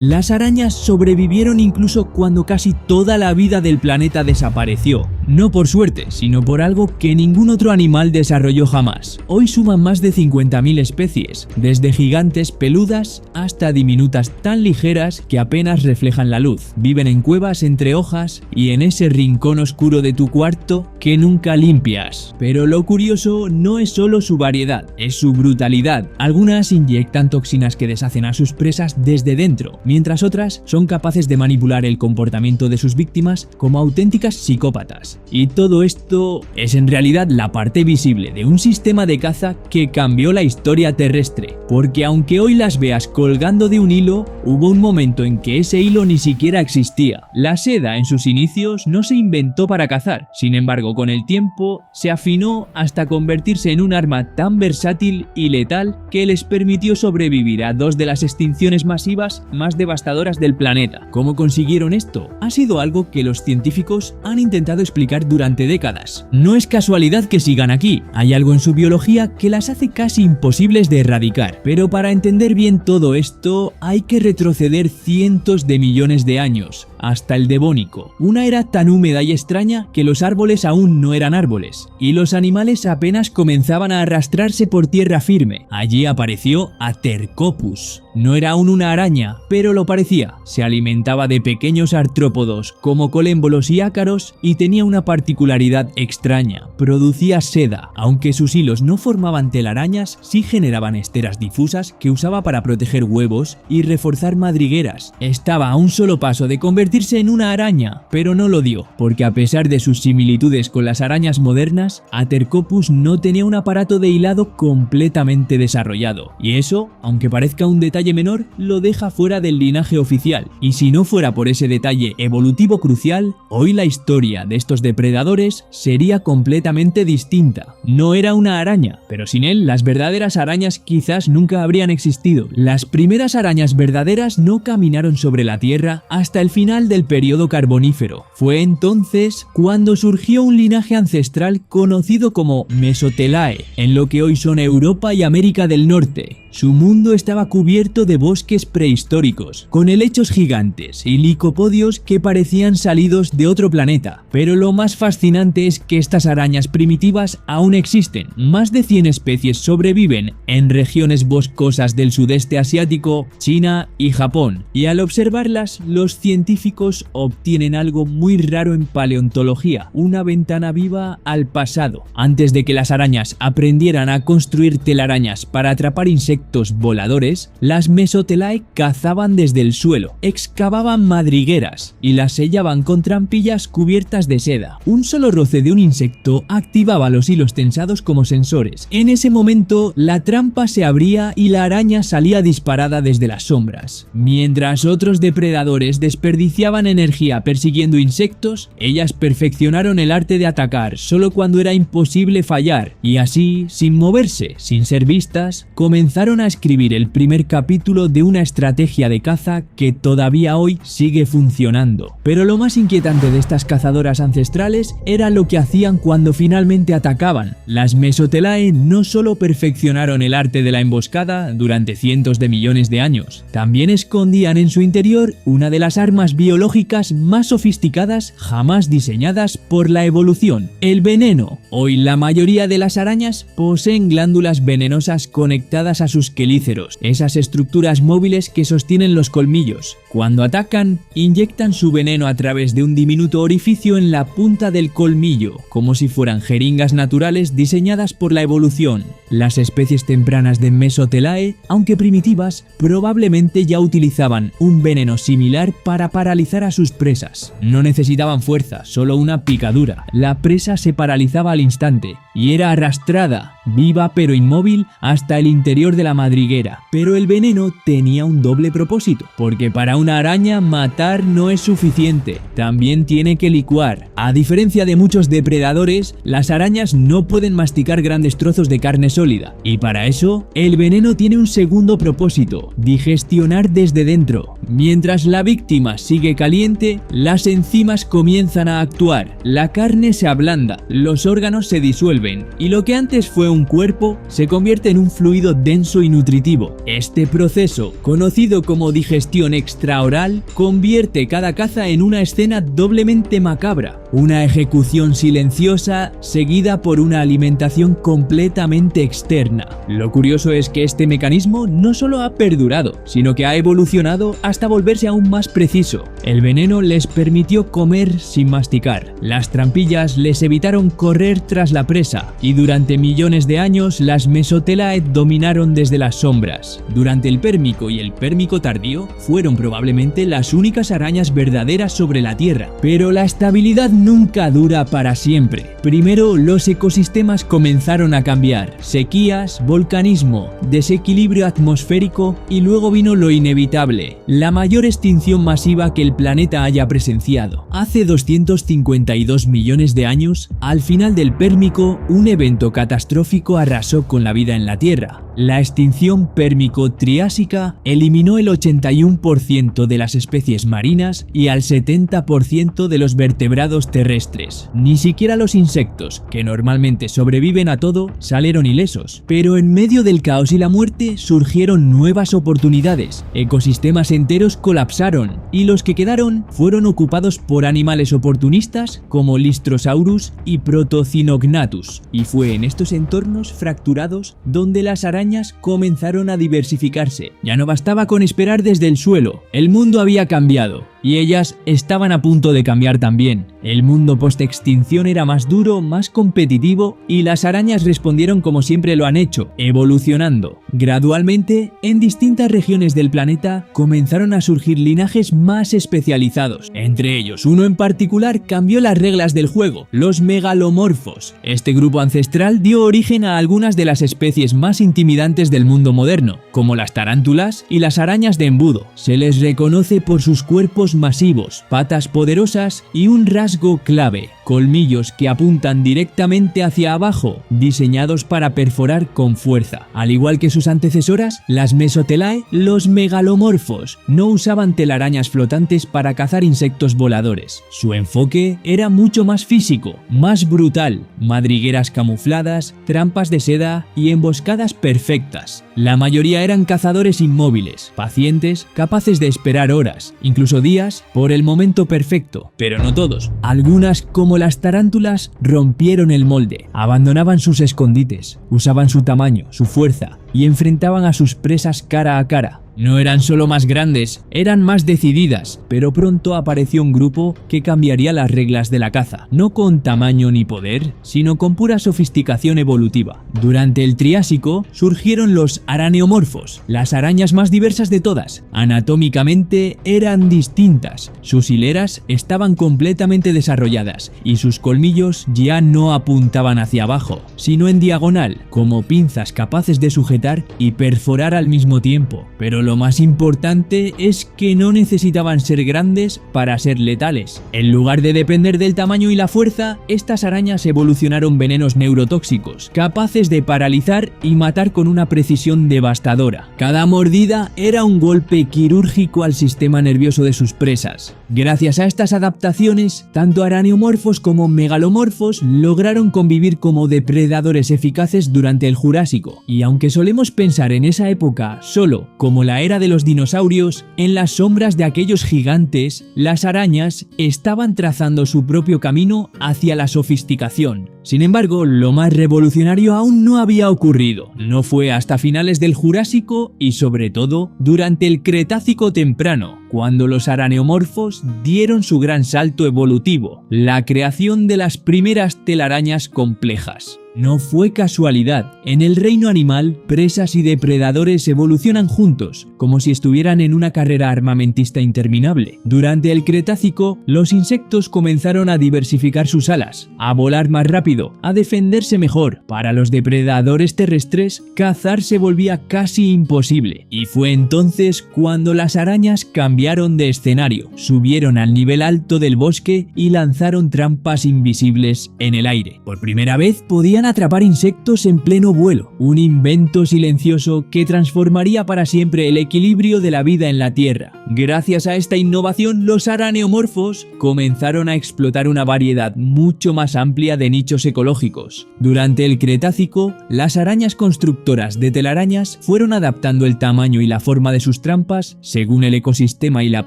Las arañas sobrevivieron incluso cuando casi toda la vida del planeta desapareció. No por suerte, sino por algo que ningún otro animal desarrolló jamás. Hoy suman más de 50.000 especies, desde gigantes peludas hasta diminutas tan ligeras que apenas reflejan la luz. Viven en cuevas entre hojas y en ese rincón oscuro de tu cuarto que nunca limpias. Pero lo curioso no es solo su variedad, es su brutalidad. Algunas inyectan toxinas que deshacen a sus presas desde dentro, mientras otras son capaces de manipular el comportamiento de sus víctimas como auténticas psicópatas. Y todo esto es en realidad la parte visible de un sistema de caza que cambió la historia terrestre, porque aunque hoy las veas colgando de un hilo, hubo un momento en que ese hilo ni siquiera existía. La seda en sus inicios no se inventó para cazar, sin embargo con el tiempo se afinó hasta convertirse en un arma tan versátil y letal que les permitió sobrevivir a dos de las extinciones masivas más devastadoras del planeta. ¿Cómo consiguieron esto? Ha sido algo que los científicos han intentado explicar durante décadas. No es casualidad que sigan aquí, hay algo en su biología que las hace casi imposibles de erradicar. Pero para entender bien todo esto hay que retroceder cientos de millones de años, hasta el Devónico, una era tan húmeda y extraña que los árboles aún no eran árboles, y los animales apenas comenzaban a arrastrarse por tierra firme. Allí apareció Atercopus. No era aún una araña, pero lo parecía. Se alimentaba de pequeños artrópodos como colémbolos y ácaros y tenía una particularidad extraña: producía seda. Aunque sus hilos no formaban telarañas, sí generaban esteras difusas que usaba para proteger huevos y reforzar madrigueras. Estaba a un solo paso de convertirse en una araña, pero no lo dio, porque a pesar de sus similitudes con las arañas modernas, Atercopus no tenía un aparato de hilado completamente desarrollado. Y eso, aunque parezca un detalle menor, lo deja fuera del linaje oficial. Y si no fuera por ese detalle evolutivo crucial, hoy la historia de estos depredadores sería completamente distinta. No era una araña, pero sin él las verdaderas arañas quizás nunca habrían existido. Las primeras arañas verdaderas no caminaron sobre la Tierra hasta el final del periodo carbonífero. Fue entonces cuando surgió un linaje ancestral conocido como Mesotelae, en lo que hoy son Europa y América del Norte. Su mundo estaba cubierto de bosques prehistóricos, con helechos gigantes y licopodios que parecían salidos de otro planeta. Pero lo más fascinante es que estas arañas primitivas aún existen. Más de 100 especies sobreviven en regiones boscosas del sudeste asiático, China y Japón. Y al observarlas, los científicos obtienen algo muy raro en paleontología: una ventana viva al pasado. Antes de que las arañas aprendieran a construir telarañas para atrapar insectos voladores, las Mesotelae cazaban desde el suelo, excavaban madrigueras y las sellaban con trampillas cubiertas de seda. Un solo roce de un insecto activaba los hilos tensados como sensores. En ese momento, la trampa se abría y la araña salía disparada desde las sombras. Mientras otros depredadores desperdiciaban energía persiguiendo insectos, ellas perfeccionaron el arte de atacar solo cuando era imposible fallar, y así, sin moverse, sin ser vistas, comenzaron a escribir el primer capítulo de una estrategia de caza que todavía hoy sigue funcionando. Pero lo más inquietante de estas cazadoras ancestrales era lo que hacían cuando finalmente atacaban. Las Mesotelae no solo perfeccionaron el arte de la emboscada durante cientos de millones de años, también escondían en su interior una de las armas biológicas más sofisticadas jamás diseñadas por la evolución: el veneno. Hoy la mayoría de las arañas poseen glándulas venenosas conectadas a sus quelíceros, esas estructuras móviles que sostienen los colmillos. Cuando atacan, inyectan su veneno a través de un diminuto orificio en la punta del colmillo, como si fueran jeringas naturales diseñadas por la evolución. Las especies tempranas de Mesotelae, aunque primitivas, probablemente ya utilizaban un veneno similar para paralizar a sus presas. No necesitaban fuerza, solo una picadura. La presa se paralizaba al instante y era arrastrada, viva pero inmóvil, hasta el interior de la madriguera. Pero el veneno tenía un doble propósito, porque para una araña matar no es suficiente, también tiene que licuar. A diferencia de muchos depredadores, las arañas no pueden masticar grandes trozos de carne sólida, y para eso el veneno tiene un segundo propósito: digestionar desde dentro. Mientras la víctima sigue caliente, las enzimas comienzan a actuar, la carne se ablanda, los órganos se disuelven, y lo que antes fue un cuerpo se convierte en un fluido denso y nutritivo. Este proceso, conocido como digestión extra extraoral convierte cada caza en una escena doblemente macabra. Una ejecución silenciosa seguida por una alimentación completamente externa. Lo curioso es que este mecanismo no solo ha perdurado, sino que ha evolucionado hasta volverse aún más preciso. El veneno les permitió comer sin masticar. Las trampillas les evitaron correr tras la presa. Y durante millones de años las Mesotelae dominaron desde las sombras. Durante el Pérmico y el Pérmico tardío fueron probablemente las únicas arañas verdaderas sobre la Tierra. Pero la estabilidad nunca dura para siempre. Primero los ecosistemas comenzaron a cambiar. Sequías, volcanismo, desequilibrio atmosférico y luego vino lo inevitable, la mayor extinción masiva que el planeta haya presenciado. Hace 252 millones de años, al final del Pérmico, un evento catastrófico arrasó con la vida en la Tierra. La extinción pérmico-triásica eliminó el 81% de las especies marinas y al 70% de los vertebrados terrestres. Ni siquiera los insectos, que normalmente sobreviven a todo, salieron ilesos. Pero en medio del caos y la muerte surgieron nuevas oportunidades. Ecosistemas enteros colapsaron y los que quedaron fueron ocupados por animales oportunistas como Lystrosaurus y Protocinognathus. Y fue en estos entornos fracturados donde las arañas comenzaron a diversificarse. Ya no bastaba con esperar desde el suelo, el mundo había cambiado y ellas estaban a punto de cambiar también. El mundo post-extinción era más duro, más competitivo y las arañas respondieron como siempre lo han hecho, evolucionando. Gradualmente, en distintas regiones del planeta comenzaron a surgir linajes más especializados. Entre ellos, uno en particular cambió las reglas del juego, los megalomorfos. Este grupo ancestral dio origen a algunas de las especies más intimidantes del mundo moderno, como las tarántulas y las arañas de embudo. Se les reconoce por sus cuerpos masivos, patas poderosas y un rasgo clave: colmillos que apuntan directamente hacia abajo, diseñados para perforar con fuerza. Al igual que sus antecesoras, las Mesotelae, los megalomorfos no usaban telarañas flotantes para cazar insectos voladores. Su enfoque era mucho más físico, más brutal: madrigueras camufladas, trampas de seda y emboscadas perfectas. La mayoría eran cazadores inmóviles, pacientes, capaces de esperar horas, incluso días, por el momento perfecto. Pero no todos. Algunas, como las tarántulas, rompieron el molde, abandonaban sus escondites, usaban su tamaño, su fuerza y enfrentaban a sus presas cara a cara. No eran solo más grandes, eran más decididas, pero pronto apareció un grupo que cambiaría las reglas de la caza, no con tamaño ni poder, sino con pura sofisticación evolutiva. Durante el Triásico surgieron los araneomorfos, las arañas más diversas de todas. Anatómicamente eran distintas, sus hileras estaban completamente desarrolladas y sus colmillos ya no apuntaban hacia abajo, sino en diagonal, como pinzas capaces de sujetar y perforar al mismo tiempo. Pero lo más importante es que no necesitaban ser grandes para ser letales. En lugar de depender del tamaño y la fuerza, estas arañas evolucionaron venenos neurotóxicos, capaces de paralizar y matar con una precisión devastadora. Cada mordida era un golpe quirúrgico al sistema nervioso de sus presas. Gracias a estas adaptaciones, tanto araneomorfos como megalomorfos lograron convivir como depredadores eficaces durante el Jurásico. Y aunque solemos pensar en esa época solo como la era de los dinosaurios, en las sombras de aquellos gigantes, las arañas estaban trazando su propio camino hacia la sofisticación. Sin embargo, lo más revolucionario aún no había ocurrido. No fue hasta finales del Jurásico y sobre todo durante el Cretácico temprano, cuando los araneomorfos dieron su gran salto evolutivo, la creación de las primeras telarañas complejas. No fue casualidad. En el reino animal, presas y depredadores evolucionan juntos, como si estuvieran en una carrera armamentista interminable. Durante el Cretácico, los insectos comenzaron a diversificar sus alas, a volar más rápido, a defenderse mejor. Para los depredadores terrestres, cazar se volvía casi imposible. Y fue entonces cuando las arañas cambiaron de escenario, subieron al nivel alto del bosque y lanzaron trampas invisibles en el aire. Por primera vez podían atrapar insectos en pleno vuelo, un invento silencioso que transformaría para siempre el equilibrio de la vida en la Tierra. Gracias a esta innovación, los araneomorfos comenzaron a explotar una variedad mucho más amplia de nichos efectos ecológicos. Durante el Cretácico, las arañas constructoras de telarañas fueron adaptando el tamaño y la forma de sus trampas según el ecosistema y la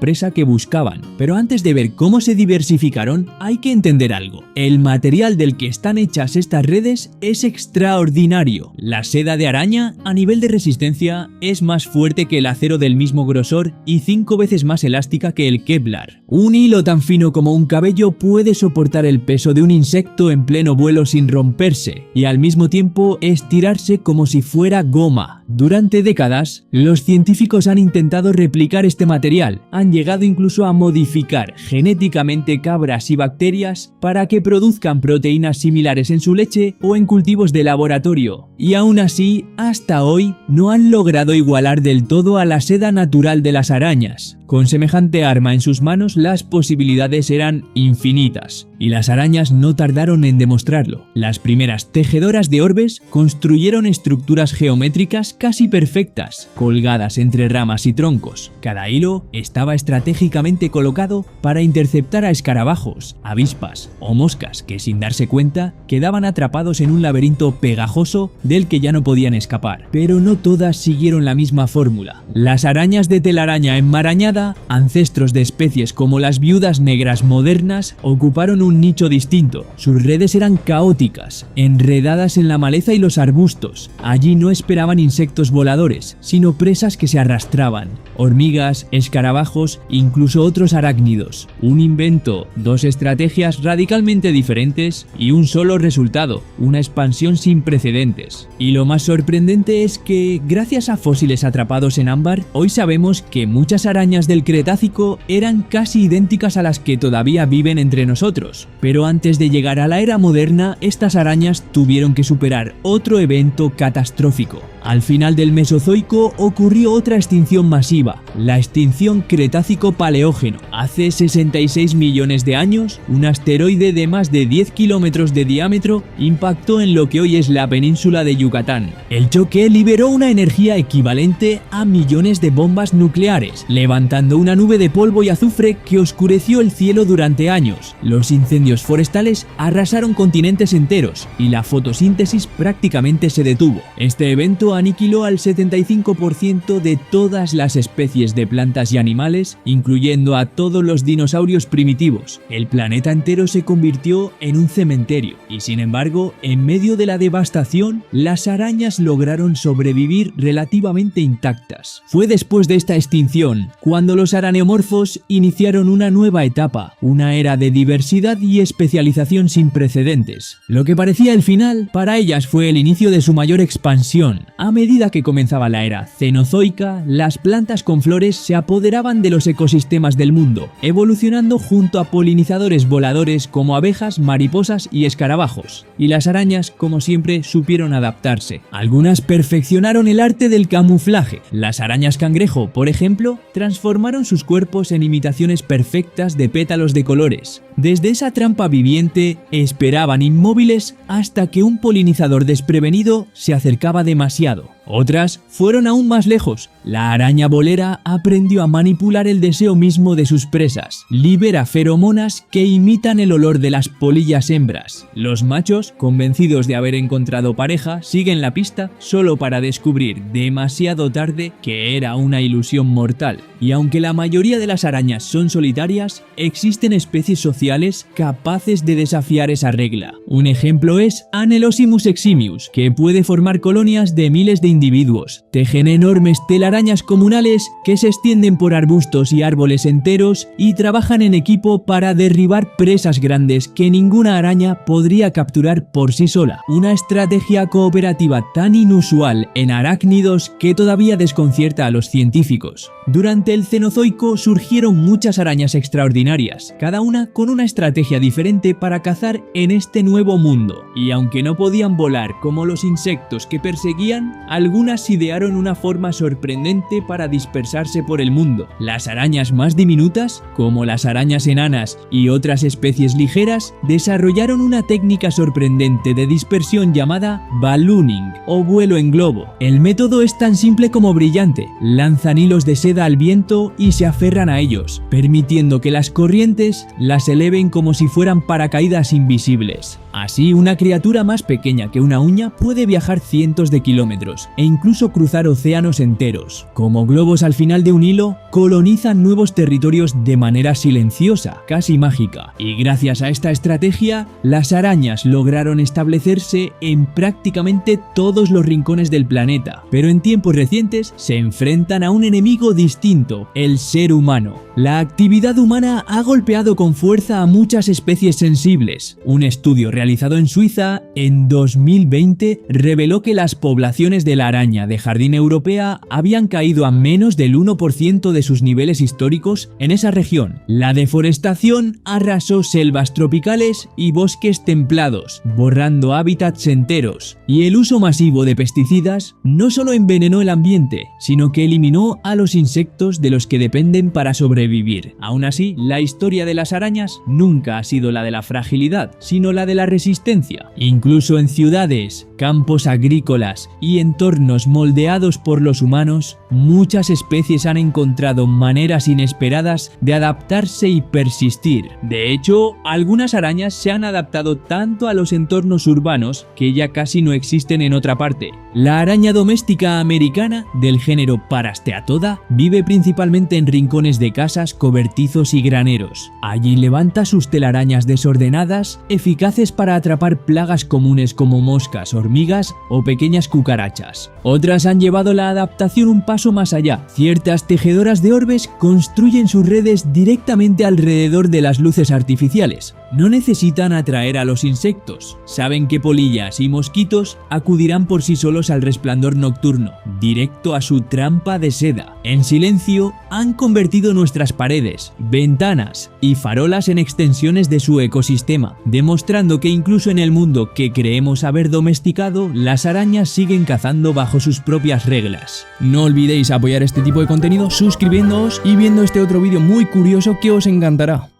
presa que buscaban. Pero antes de ver cómo se diversificaron, hay que entender algo. El material del que están hechas estas redes es extraordinario. La seda de araña, a nivel de resistencia, es más fuerte que el acero del mismo grosor y 5 veces más elástica que el Kevlar. Un hilo tan fino como un cabello puede soportar el peso de un insecto en pleno vuelo sin romperse y al mismo tiempo estirarse como si fuera goma. Durante décadas, los científicos han intentado replicar este material, han llegado incluso a modificar genéticamente cabras y bacterias para que produzcan proteínas similares en su leche o en cultivos de laboratorio, y aún así, hasta hoy, no han logrado igualar del todo a la seda natural de las arañas. Con semejante arma en sus manos, las posibilidades eran infinitas, y las arañas no tardaron en demostrarlo. Las primeras tejedoras de orbes construyeron estructuras geométricas casi perfectas, colgadas entre ramas y troncos. Cada hilo estaba estratégicamente colocado para interceptar a escarabajos, avispas o moscas que, sin darse cuenta, quedaban atrapados en un laberinto pegajoso del que ya no podían escapar. Pero no todas siguieron la misma fórmula. Las arañas de telaraña enmarañada, ancestros de especies como las viudas negras modernas, ocuparon un nicho distinto. Sus redes eran caóticas, enredadas en la maleza y los arbustos. Allí no esperaban insectos voladores, sino presas que se arrastraban. Hormigas, escarabajos, incluso otros arácnidos. Un invento, dos estrategias radicalmente diferentes y un solo resultado, una expansión sin precedentes. Y lo más sorprendente es que, gracias a fósiles atrapados en ámbar, hoy sabemos que muchas arañas del Cretácico eran casi idénticas a las que todavía viven entre nosotros. Pero antes de llegar a la era moderna, estas arañas tuvieron que superar otro evento catastrófico. Al final del Mesozoico ocurrió otra extinción masiva, la extinción Cretácico-Paleógeno. Hace 66 millones de años, un asteroide de más de 10 kilómetros de diámetro impactó en lo que hoy es la península de Yucatán. El choque liberó una energía equivalente a millones de bombas nucleares, levantando una nube de polvo y azufre que oscureció el cielo durante años. Los incendios forestales arrasaron continentes enteros y la fotosíntesis prácticamente se detuvo. Este evento aniquiló al 75% de todas las especies de plantas y animales, incluyendo a todos los dinosaurios primitivos. El planeta entero se convirtió en un cementerio y, sin embargo, en medio de la devastación, las arañas lograron sobrevivir relativamente intactas. Fue después de esta extinción cuando los araneomorfos iniciaron una nueva etapa, una era de diversidad y especialización sin precedentes. Lo que parecía el final, para ellas fue el inicio de su mayor expansión. A medida que comenzaba la era cenozoica, las plantas con flores se apoderaban de los ecosistemas del mundo, evolucionando junto a polinizadores voladores como abejas, mariposas y escarabajos. Y las arañas, como siempre, supieron adaptarse. Algunas perfeccionaron el arte del camuflaje. Las arañas cangrejo, por ejemplo, transformaron sus cuerpos en imitaciones perfectas de pétalos de colores. Desde esa trampa viviente, esperaban inmóviles hasta que un polinizador desprevenido se acercaba demasiado. Otras fueron aún más lejos. La araña bolera aprendió a manipular el deseo mismo de sus presas. Libera feromonas que imitan el olor de las polillas hembras. Los machos, convencidos de haber encontrado pareja, siguen la pista solo para descubrir demasiado tarde que era una ilusión mortal. Y aunque la mayoría de las arañas son solitarias, existen especies sociales capaces de desafiar esa regla. Un ejemplo es Anelosimus eximius, que puede formar colonias de miles de individuos. Tejen enormes telarañas comunales que se extienden por arbustos y árboles enteros y trabajan en equipo para derribar presas grandes que ninguna araña podría capturar por sí sola. Una estrategia cooperativa tan inusual en arácnidos que todavía desconcierta a los científicos. Durante el Cenozoico surgieron muchas arañas extraordinarias, cada una con una estrategia diferente para cazar en este nuevo mundo. Y aunque no podían volar como los insectos que perseguían, algunas idearon una forma sorprendente para dispersarse por el mundo. Las arañas más diminutas, como las arañas enanas y otras especies ligeras, desarrollaron una técnica sorprendente de dispersión llamada ballooning o vuelo en globo. El método es tan simple como brillante. Lanzan hilos de seda al viento y se aferran a ellos, permitiendo que las corrientes las eleven como si fueran paracaídas invisibles. Así, una criatura más pequeña que una uña puede viajar cientos de kilómetros e incluso cruzar océanos enteros. Como globos al final de un hilo, colonizan nuevos territorios de manera silenciosa, casi mágica. Y gracias a esta estrategia, las arañas lograron establecerse en prácticamente todos los rincones del planeta. Pero en tiempos recientes se enfrentan a un enemigo distinto, el ser humano. La actividad humana ha golpeado con fuerza a muchas especies sensibles. Un estudio realizado en Suiza en 2020 reveló que las poblaciones de la araña de jardín europea habían caído a menos del 1% de sus niveles históricos en esa región. La deforestación arrasó selvas tropicales y bosques templados, borrando hábitats enteros. Y el uso masivo de pesticidas no solo envenenó el ambiente, sino que eliminó a los insectos de los que dependen para sobrevivir. Aún así, la historia de las arañas nunca ha sido la de la fragilidad, sino la de la resistencia. Incluso en ciudades, campos agrícolas y entornos moldeados por los humanos, muchas especies han encontrado maneras inesperadas de adaptarse y persistir. De hecho, algunas arañas se han adaptado tanto a los entornos urbanos que ya casi no existen en otra parte. La araña doméstica americana, del género Parasteatoda, vive principalmente en rincones de casas, cobertizos y graneros. Allí levanta sus telarañas desordenadas, eficaces para atrapar plagas comunes como moscas, hormigas o pequeñas cucarachas. Otras han llevado la adaptación un paso más allá. Ciertas tejedoras de orbes construyen sus redes directamente alrededor de las luces artificiales. No necesitan atraer a los insectos. Saben que polillas y mosquitos acudirán por sí solos al resplandor nocturno, directo a su trampa de seda. En silencio, han convertido nuestras paredes, ventanas y farolas en extensiones de su ecosistema, demostrando que incluso en el mundo que creemos haber domesticado, las arañas siguen cazando bajo sus propias reglas. No olvidéis apoyar este tipo de contenido suscribiéndoos y viendo este otro vídeo muy curioso que os encantará.